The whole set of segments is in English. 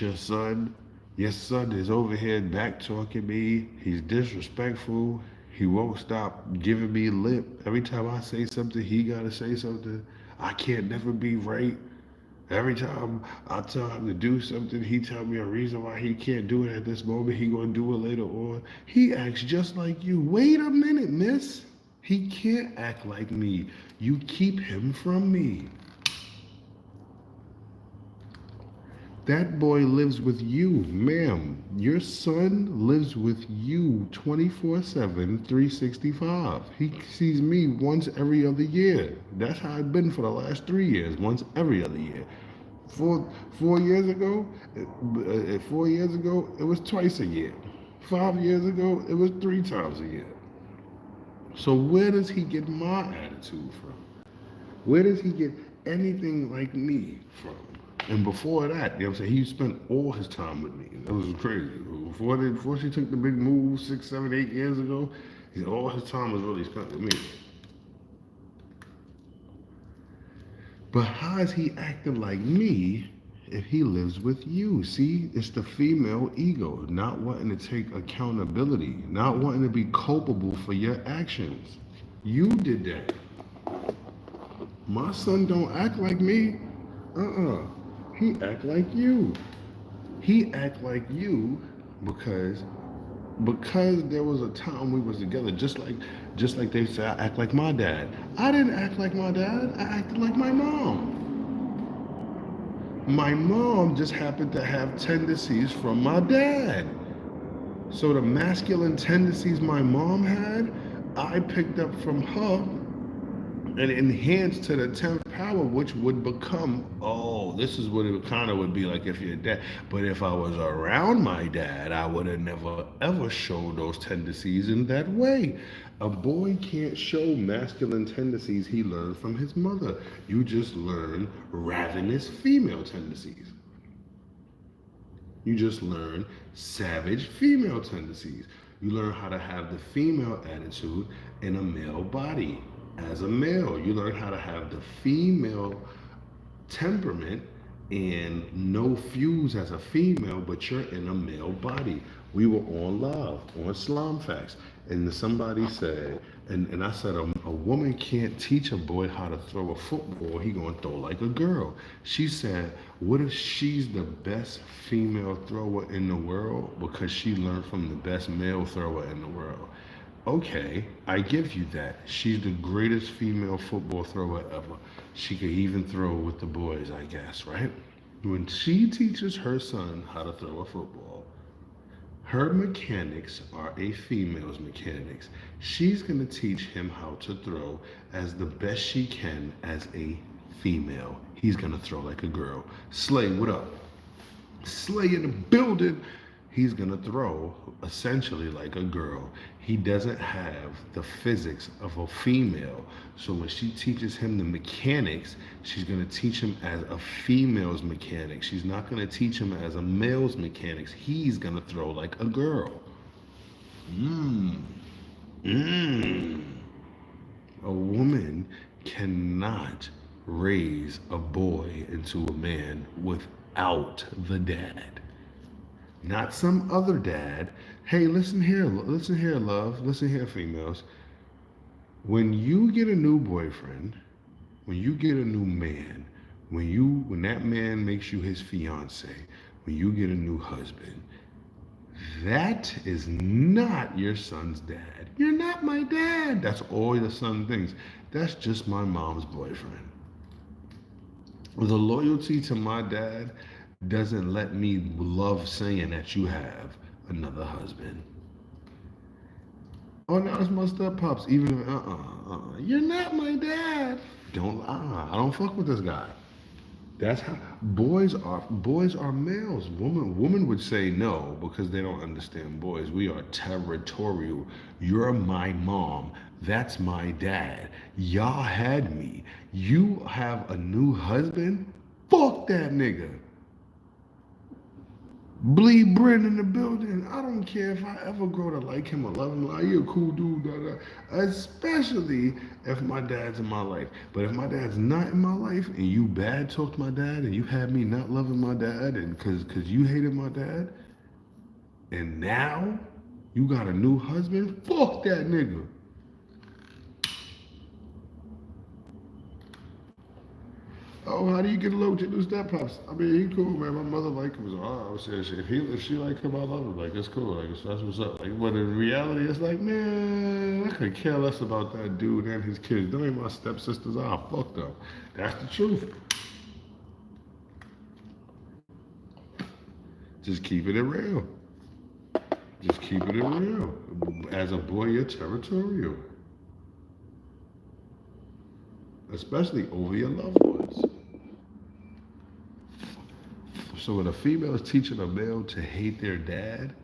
your son. Your son is over here back talking me. He's disrespectful. He won't stop giving me lip. Every time I say something, he gotta say something. I can't never be right. Every time I tell him to do something, he tell me a reason why he can't do it at this moment. He gonna do it later on. He acts just like you. Wait a minute, miss. He can't act like me. You keep him from me. That boy lives with you, ma'am. Your son lives with you 24/7, 365. He sees me once every other year. That's how it's been for the last 3 years, once every other year. Four years ago, 4 years ago, it was twice a year. 5 years ago, it was three times a year. So where does he get my attitude from? Where does he get anything like me from? And before that, you know what I'm saying, he spent all his time with me. That was crazy. Before she took the big move 6, 7, 8 years ago, all his time was really spent with me. But how is he acting like me if he lives with you? See, it's the female ego, not wanting to take accountability, not wanting to be culpable for your actions. You did that. My son don't act like me. Uh-uh. He act like you. He act like you because there was a time we was together, just like they say I act like my dad. I didn't act like my dad. I acted like my mom. My mom just happened to have tendencies from my dad. So the masculine tendencies my mom had, I picked up from her and enhanced to the 10th power, which would become, oh, this is what it kind of would be like if you're dad. But if I was around my dad, I would have never ever showed those tendencies in that way. A boy can't show masculine tendencies he learned from his mother. You just learn ravenous female tendencies. You just learn savage female tendencies. You learn how to have the female attitude in a male body. As a male, you learn how to have the female temperament and no fuse as a female, but you're in a male body. We were on Love, on Slum Facts, and somebody said, and I said, a woman can't teach a boy how to throw a football. He gonna throw like a girl. She said, what if she's the best female thrower in the world because she learned from the best male thrower in the world? Okay, I give you that. She's the greatest female football thrower ever. She could even throw with the boys, I guess, right? When she teaches her son how to throw a football, her mechanics are a female's mechanics. She's going to teach him how to throw as the best she can as a female. He's going to throw like a girl. Slay, what up? Slay in the building. He's going to throw essentially like a girl. He doesn't have the physics of a female. So when she teaches him the mechanics, she's going to teach him as a female's mechanics. She's not going to teach him as a male's mechanics. He's going to throw like a girl. Mmm. Mmm. A woman cannot raise a boy into a man without the dad. Not some other dad. Hey, listen here, love, listen here, females. When you get a new boyfriend, when you get a new man, when that man makes you his fiance, when you get a new husband, that is not your son's dad. You're not my dad. That's all your son thinks. That's just my mom's boyfriend. The loyalty to my dad doesn't let me love saying that you have another husband. Oh, now it's my step pops. Even if, you're not my dad. Don't I don't fuck with this guy. That's how boys are males. Woman would say no because they don't understand boys. We are territorial. You're my mom. That's my dad. Y'all had me. You have a new husband? Fuck that nigga. Bleed Brent in the building. I don't care if I ever grow to like him or love him. Like, you're a cool dude, da, da. Especially if my dad's in my life. But if my dad's not in my life and you bad talked my dad and you had me not loving my dad and cause you hated my dad, and now you got a new husband, fuck that nigga. Oh, how do you get along with your new step pops? I mean, he cool, man. My mother like him. So I was saying, shit, if she like him, I love him. Like, it's cool. Like, that's what's up. Like, but in reality, it's like, man, I could care less about that dude and his kids. Them ain't my stepsisters. I fucked up. That's the truth. Just keeping it real. Just keeping it real. As a boy, you're territorial, especially over your loved ones. So when a female is teaching a male to hate their dad,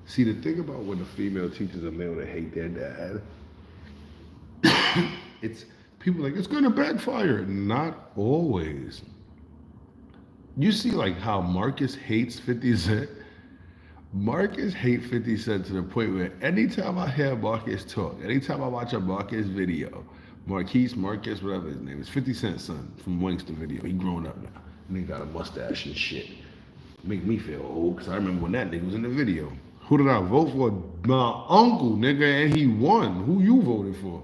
see the thing about when a female teaches a male to hate their dad, it's people like it's gonna backfire. Not always. You see like how Marcus hates 50 Cent? Marcus hates 50 Cent to the point where anytime I hear Marcus talk, anytime I watch a Marcus video, Marcus, whatever his name is, 50 Cent's son from Wankster video. He grown up now. And he got a mustache and shit. Make me feel old, because I remember when that nigga was in the video. Who did I vote for? My uncle, nigga, and he won. Who you voted for?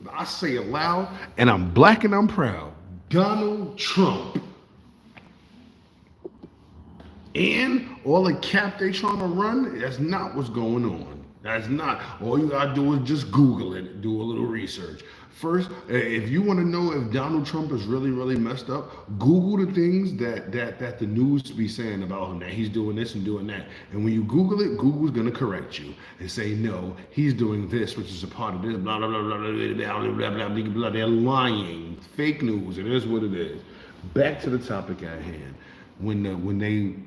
I say it loud, and I'm black and I'm proud. Donald Trump. And all the cap they trying to run, that's not what's going on. That's not. All you gotta do is just Google it, do a little research. First, if you want to know if Donald Trump is really, really messed up, Google the things that the news be saying about him, that he's doing this and doing that. And when you Google it, Google's gonna correct you and say, no, he's doing this, which is a part of this, blah, blah, blah, blah, blah, blah, blah, blah, blah, blah, blah. They're lying. Fake news. It is what it is. Back to the topic at hand. When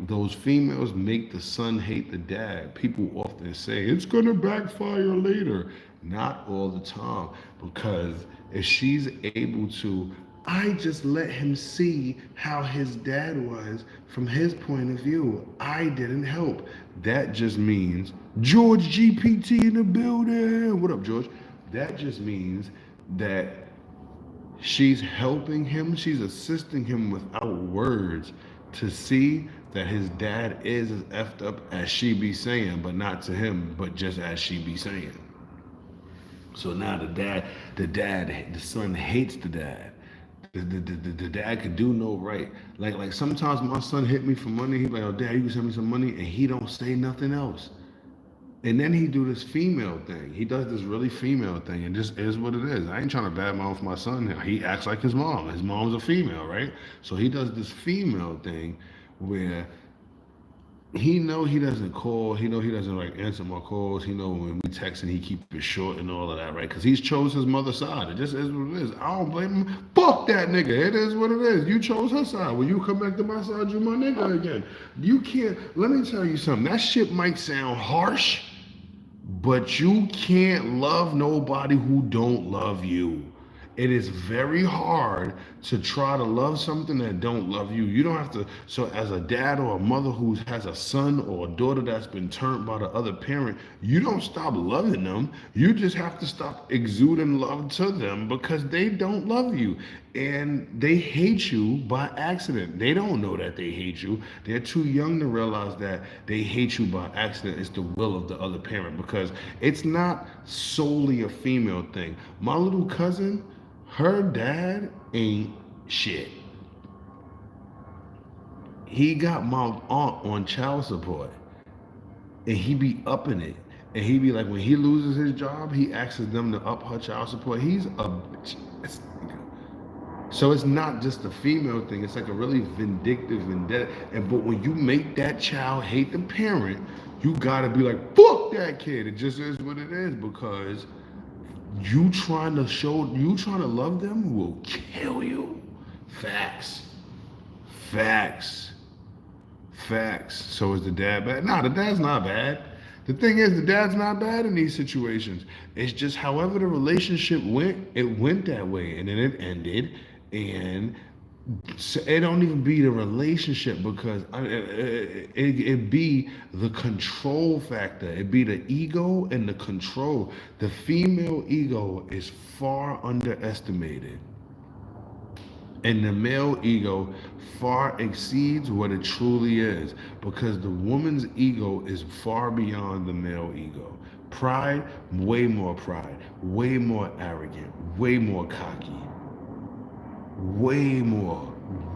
those females make the son hate the dad, people often say it's gonna backfire later. Not all the time, because if she's able to, I just let him see how his dad was from his point of view. I didn't help. That just means George GPT in the building. What up, George? That just means that she's helping him, she's assisting him without words to see that his dad is as effed up as she be saying, but not to him, but just as she be saying. So now the son hates the dad. The dad could do no right. Like sometimes my son hit me for money. He like, oh dad, you can send me some money, and he don't say nothing else. And then he do this female thing. He does this really female thing, and just is what it is. I ain't trying to badmouth my son. He acts like his mom. His mom's a female, right? So he does this female thing where he know he doesn't call. He know he doesn't like answer my calls. He know when we text and he keep it short and all of that, right? Because he's chose his mother's side. It just is what it is. I don't blame him. Fuck that nigga. It is what it is. You chose her side. When you come back to my side, you my nigga again. You can't. Let me tell you something. That shit might sound harsh, but you can't love nobody who don't love you. It is very hard to try to love something that don't love you. You don't have to. So as a dad or a mother who has a son or a daughter that's been turned by the other parent, you don't stop loving them. You just have to stop exuding love to them because they don't love you. And they hate you by accident. They don't know that they hate you. They're too young to realize that they hate you by accident. It's the will of the other parent, because it's not solely a female thing. My little cousin, her dad ain't shit. He got my aunt on child support, and he be upping it. And he be like, when he loses his job, he asks them to up her child support. He's a bitch. So it's not just a female thing. It's like a really vindictive vendetta. But when you make that child hate the parent, you gotta be like, fuck that kid. It just is what it is, because you trying to love them will kill you. Facts. So is the dad bad? Nah, the dad's not bad. The thing is, the dad's not bad in these situations. It's just however the relationship went, it went that way, and then it ended, and So it don't even be the relationship because it be the control factor. It be the ego and the control. The female ego is far underestimated, and the male ego far exceeds what it truly is because the woman's ego is far beyond the male ego. Pride, way more arrogant, way more cocky, way more,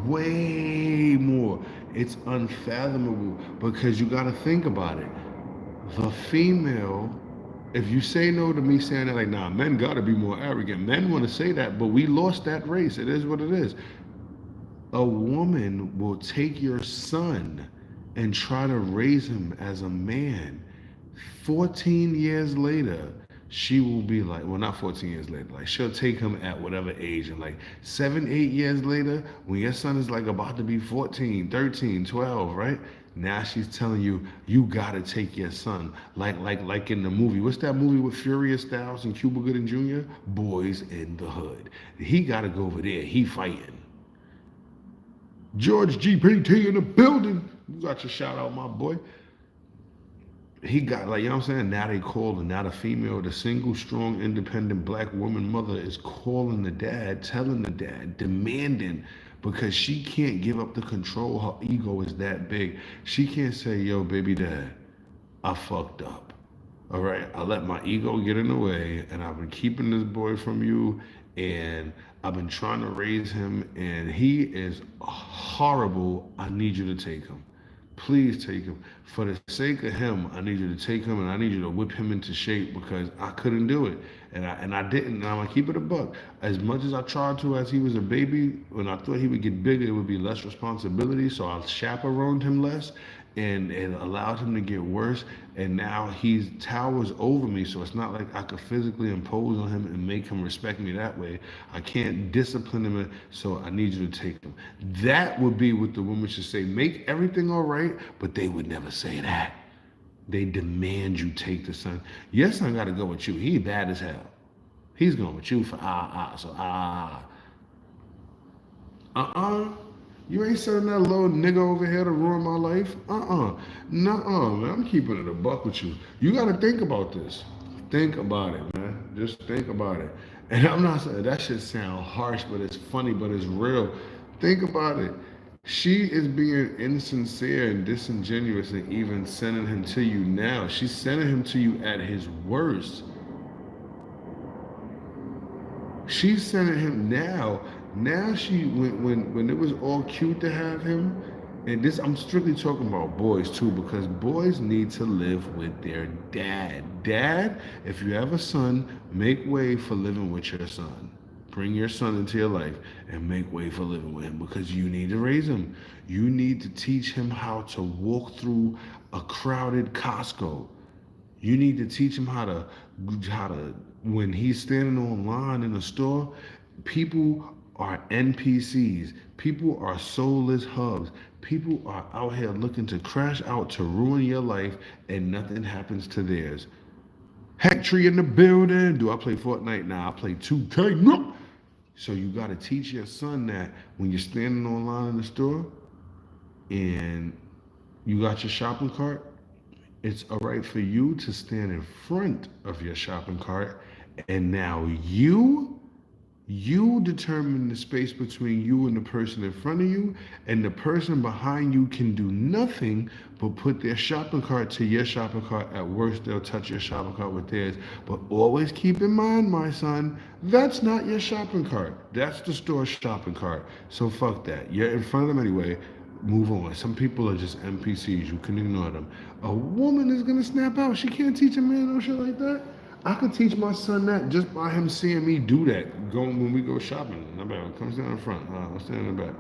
way more. It's unfathomable because you got to think about it. The female, if you say no to me saying that, like, nah, men got to be more arrogant. Men want to say that, but we lost that race. It is what it is. A woman will take your son and try to raise him as a man. 14 years later, she will be like, well, not 14 years later, like she'll take him at whatever age. And like 7, 8 years later, when your son is like about to be 14, 13, 12, right? Now she's telling you, you gotta take your son. Like in the movie. What's that movie with Furious Styles and Cuba Gooding Jr.? Boys in the Hood. He gotta go over there. He fighting. George GPT in the building. You got your shout out, my boy. He got, like, you know what I'm saying? Now they call her, now the female, the single, strong, independent black woman mother is calling the dad, telling the dad, demanding, because she can't give up the control. Her ego is that big. She can't say, yo, baby dad, I fucked up. All right, I let my ego get in the way, and I've been keeping this boy from you, and I've been trying to raise him, and he is horrible. I need you to take him. Please take him. For the sake of him, I need you to take him, and I need you to whip him into shape because I couldn't do it, and I didn't. And I'm gonna keep it a buck. As much as I tried to, as he was a baby, when I thought he would get bigger, it would be less responsibility. So I chaperoned him less, and it allowed him to get worse. And now he's towers over me, so it's not like I could physically impose on him and make him respect me that way. I can't discipline him, so I need you to take him. That would be what the woman should say. Make everything all right, but they would never say that. They demand you take the son. Your son got to go with you. He bad as hell. He's going with you for uh-uh. You ain't sending that little nigga over here to ruin my life. Nuh-uh, man. I'm keeping it a buck with you. You got to think about this. Think about it, man. Just think about it. And I'm not saying that shit sound harsh, but it's funny, but it's real. Think about it. She is being insincere and disingenuous and even sending him to you now. She's sending him to you at his worst. She's sending him now. Now she when it was all cute to have him, and this I'm strictly talking about boys too, because boys need to live with their dad. Dad, if you have a son, make way for living with your son. Bring your son into your life and make way for living with him because you need to raise him. You need to teach him how to walk through a crowded Costco. You need to teach him how to when he's standing on line in a store, people are NPCs. People are soulless hubs. People are out here looking to crash out to ruin your life and nothing happens to theirs. Hectree in the building. Do I play Fortnite? Nah, I play 2K. No. So you got to teach your son that when you're standing online in the store and you got your shopping cart, it's all right for you to stand in front of your shopping cart, and now you determine the space between you and the person in front of you, and the person behind you can do nothing but put their shopping cart to your shopping cart. At worst, they'll touch your shopping cart with theirs. But always keep in mind, my son, that's not your shopping cart. That's the store's shopping cart. So fuck that. You're in front of them anyway. Move on. Some people are just NPCs. You can ignore them. A woman is gonna snap out. She can't teach a man no shit like that. I could teach my son that just by him seeing me do that. Going when we go shopping. No matter, come stand in the front. I'll stand in the back.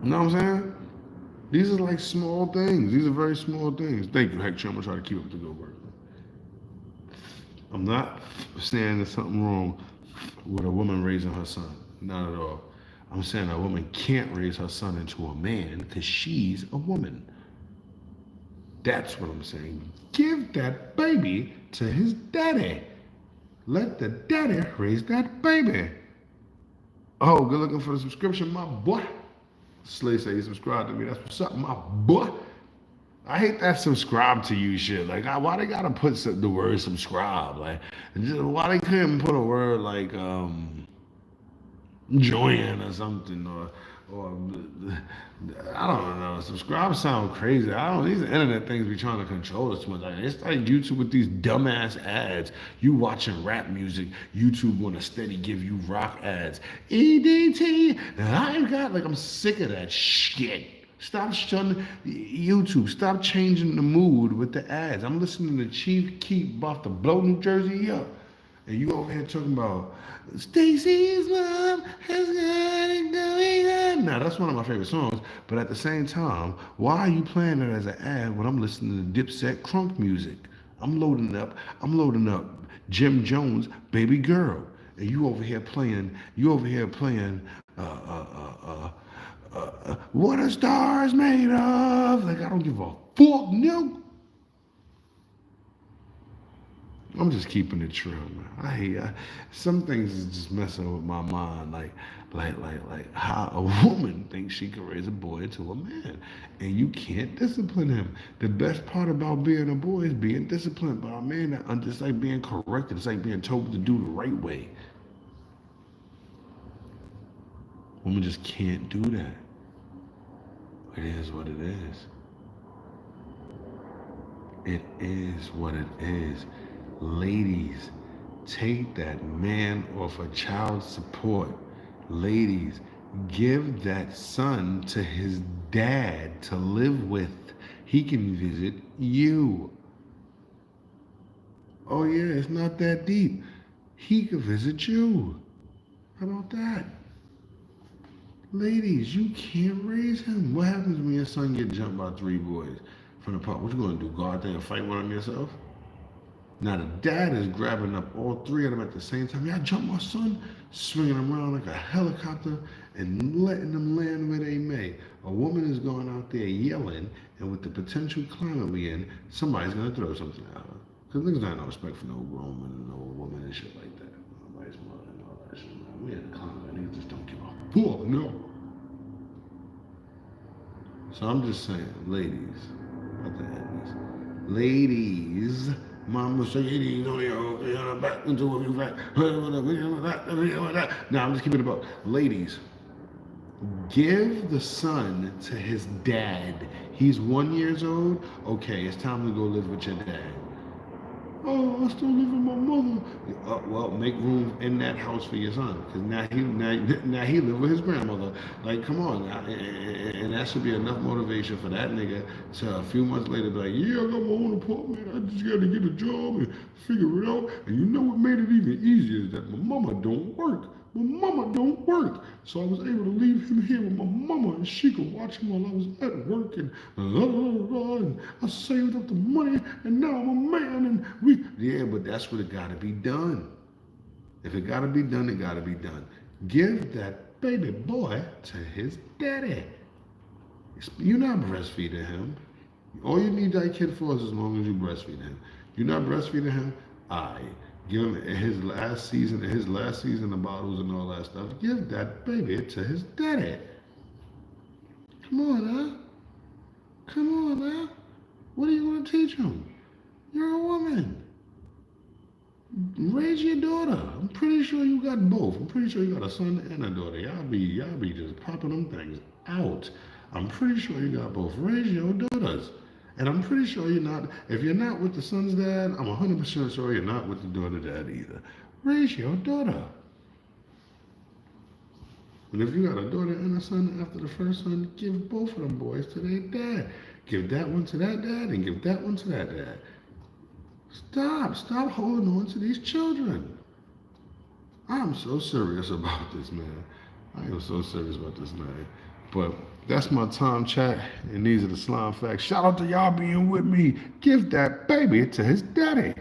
You know what I'm saying? These are like small things. These are very small things. Thank you, Hector. I'm gonna try to keep up the good work. I'm not saying there's something wrong with a woman raising her son. Not at all. I'm saying a woman can't raise her son into a man because she's a woman. That's what I'm saying. Give that baby to his daddy. Let the daddy raise that baby. Oh, good looking for the subscription, my boy. Slay say you subscribe to me. That's what's up, my boy. I hate that subscribe to you shit. Like, why they gotta put the word subscribe? Like, why they couldn't put a word like join or something or I don't know. Subscribe sound crazy. I don't. These internet things be trying to control us too much. Like, it's like YouTube with these dumbass ads. You watching rap music, YouTube gonna steady give you rock ads. EDT. I got like I'm sick of that shit. Stop shutting YouTube. Stop changing the mood with the ads. I'm listening to Chief Keef about to blow New Jersey up. And you over here talking about Stacy's mom has got it going on. Now that's one of my favorite songs, but at the same time, why are you playing it as an ad when I'm listening to Dipset crunk music? I'm loading up Jim Jones, Baby Girl. And you over here playing, what are stars made of? Like, I don't give a fuck, no. I'm just keeping it true, man. I hate some things is just messing with my mind, like how a woman thinks she can raise a boy into a man, and you can't discipline him. The best part about being a boy is being disciplined by a man that it's like being corrected. It's like being told to do the right way. Women just can't do that. It is what it is. It is what it is. Ladies, take that man off of child support. Ladies, give that son to his dad to live with. He can visit you. Oh yeah, it's not that deep. He could visit you. How about that? Ladies, you can't raise him. What happens when your son get jumped by 3 boys from the park? What you gonna do? Go out there and fight one of them yourself? Now the dad is grabbing up all 3 of them at the same time. Yeah, I jumped my son, swinging them around like a helicopter and letting them land where they may. A woman is going out there yelling, and with the potential climate we in, somebody's gonna throw something at her. Cause niggas don't have no respect for no grown man and no woman and shit like that. Nobody's mother and all that shit. Man. We in the climate, niggas just don't give a fuck, no. So I'm just saying, ladies, about to end this. Ladies, mama say ladies on your back into a back. Now I'm just keeping it about ladies. Give the son to his dad. He's 1 year old. Okay, it's time to go live with your dad. Oh, I still live with my mother. Well, make room in that house for your son, because now he live with his grandmother. Like, come on, and that should be enough motivation for that nigga to a few months later be like, yeah, I got my own apartment. I just got to get a job and figure it out. And you know what made it even easier is that my mama don't work. My mama don't work. So I was able to leave him here with my mama and she could watch him while I was at work and and I saved up the money and now I'm a man and yeah, but that's what it gotta be done. If it gotta be done, it gotta be done. Give that baby boy to his daddy. You're not breastfeeding him. All you need that kid for is as long as you breastfeed him. You're not breastfeeding him, give him his last season of bottles and all that stuff. Give that baby to his daddy. Come on now. Come on now. What are you going to teach him? You're a woman. Raise your daughter. I'm pretty sure you got both. I'm pretty sure you got a son and a daughter. Y'all be just popping them things out. I'm pretty sure you got both. Raise your daughters. And I'm pretty sure if you're not with the son's dad, I'm 100% sure you're not with the daughter dad either. Raise your daughter. And if you got a daughter and a son after the first son, give both of them boys to their dad. Give that one to that dad and give that one to that dad. Stop holding on to these children. I'm so serious about this, man. I am so serious about this, man. But that's my time chat, and these are the slime facts. Shout out to y'all being with me. Give that baby to his daddy.